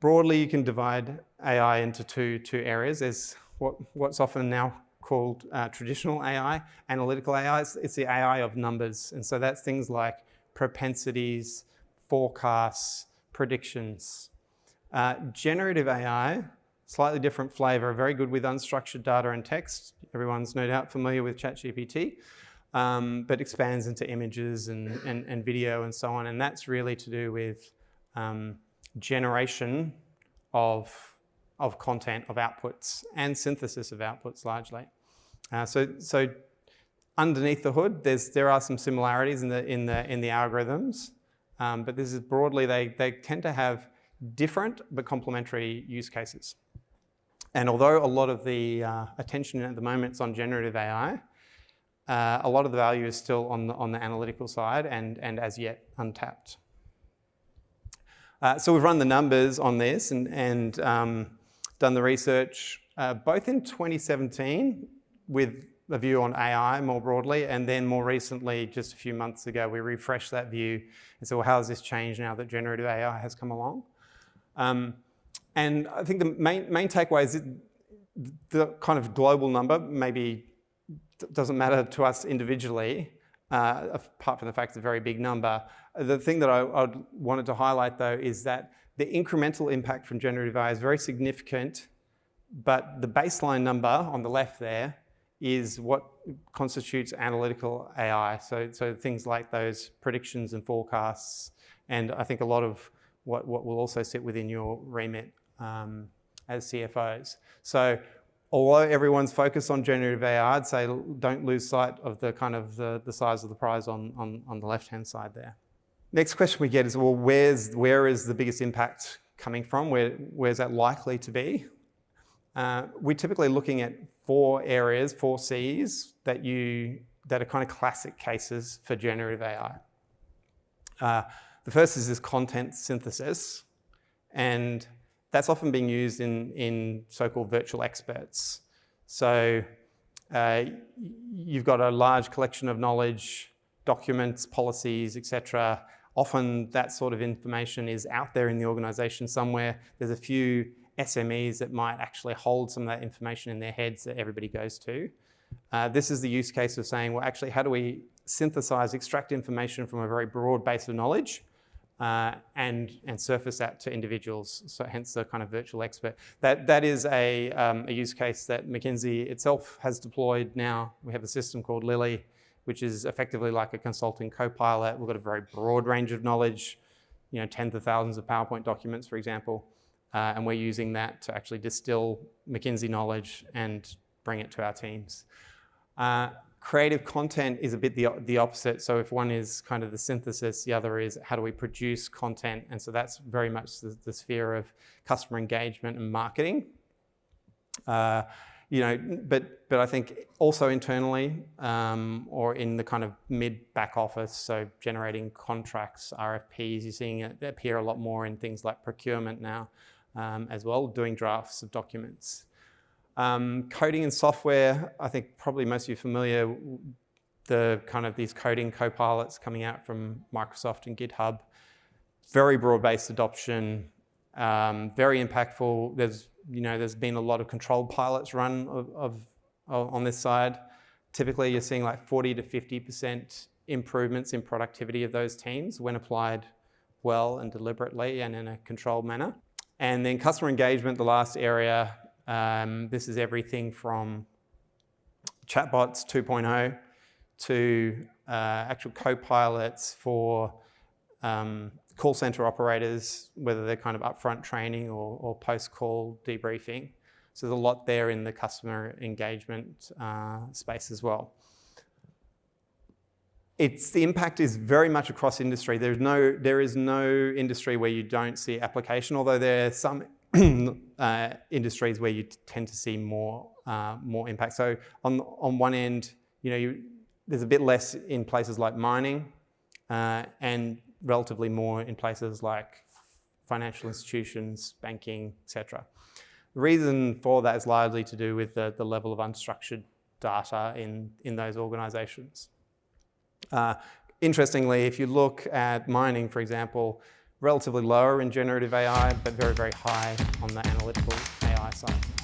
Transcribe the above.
Broadly, you can divide AI into two areas. There's what's often now called traditional AI, analytical AI. It's the AI of numbers. And so that's things like propensities, forecasts, predictions. Generative AI, slightly different flavor, very good with unstructured data and text. Everyone's no doubt familiar with ChatGPT, but expands into images and video and so on. And that's really to do with generation of content, of outputs, and synthesis of outputs largely. So underneath the hood, there are some similarities in the algorithms, but this is broadly they tend to have different but complementary use cases. And although a lot of the attention at the moment is on generative AI, a lot of the value is still on the analytical side and as yet untapped. So we've run the numbers on this and done the research both in 2017 with a view on AI more broadly, and then more recently, just a few months ago, we refreshed that view and said, well, how has this changed now that generative AI has come along? And I think the main takeaway is the kind of global number maybe doesn't matter to us individually, apart from the fact it's a very big number. The thing that I wanted to highlight, though, is that the incremental impact from generative AI is very significant, but the baseline number on the left there is what constitutes analytical AI. So things like those predictions and forecasts, and I think a lot of what will also sit within your remit as CFOs. So although everyone's focused on generative AI, I'd say don't lose sight of the kind of the size of the prize on the left-hand side there. Next question we get is, well, where is the biggest impact coming from? Where's that likely to be? We're typically looking at 4 areas, 4 Cs, that are kind of classic cases for generative AI. The first is this content synthesis, and that's often being used in so-called virtual experts. So you've got a large collection of knowledge, documents, policies, etc. Often that sort of information is out there in the organization somewhere. There's a few SMEs that might actually hold some of that information in their heads that everybody goes to. This is the use case of saying, well, actually, how do we synthesize, extract information from a very broad base of knowledge and surface that to individuals, so hence the kind of virtual expert. That is a use case that McKinsey itself has deployed now. We have a system called Lily, which is effectively like a consulting co-pilot. We've got a very broad range of knowledge, tens of thousands of PowerPoint documents, for example, and we're using that to actually distill McKinsey knowledge and bring it to our teams. Creative content is a bit the opposite. So if one is kind of the synthesis, the other is how do we produce content? And so that's very much the sphere of customer engagement and marketing. But I think also internally or in the kind of mid-back office, so generating contracts, RFPs, you're seeing it appear a lot more in things like procurement now as well, doing drafts of documents. Coding and software, I think probably most of you are familiar, the kind of these coding co-pilots coming out from Microsoft and GitHub. Very broad-based adoption, very impactful. There's been a lot of controlled pilots run on this side. Typically, you're seeing like 40 to 50% improvements in productivity of those teams when applied well and deliberately and in a controlled manner. And then customer engagement, the last area. This is everything from chatbots 2.0 to actual co-pilots for call center operators, whether they're kind of upfront training or post-call debriefing. So there's a lot there in the customer engagement space as well. The impact is very much across industry. There is no industry where you don't see application, although there are some industries where you tend to see more impact. So on one end, there's a bit less in places like mining and relatively more in places like financial institutions, banking, etc. The reason for that is largely to do with the level of unstructured data in those organizations. Interestingly, if you look at mining, for example, relatively lower in generative AI, but very, very high on the analytical AI side.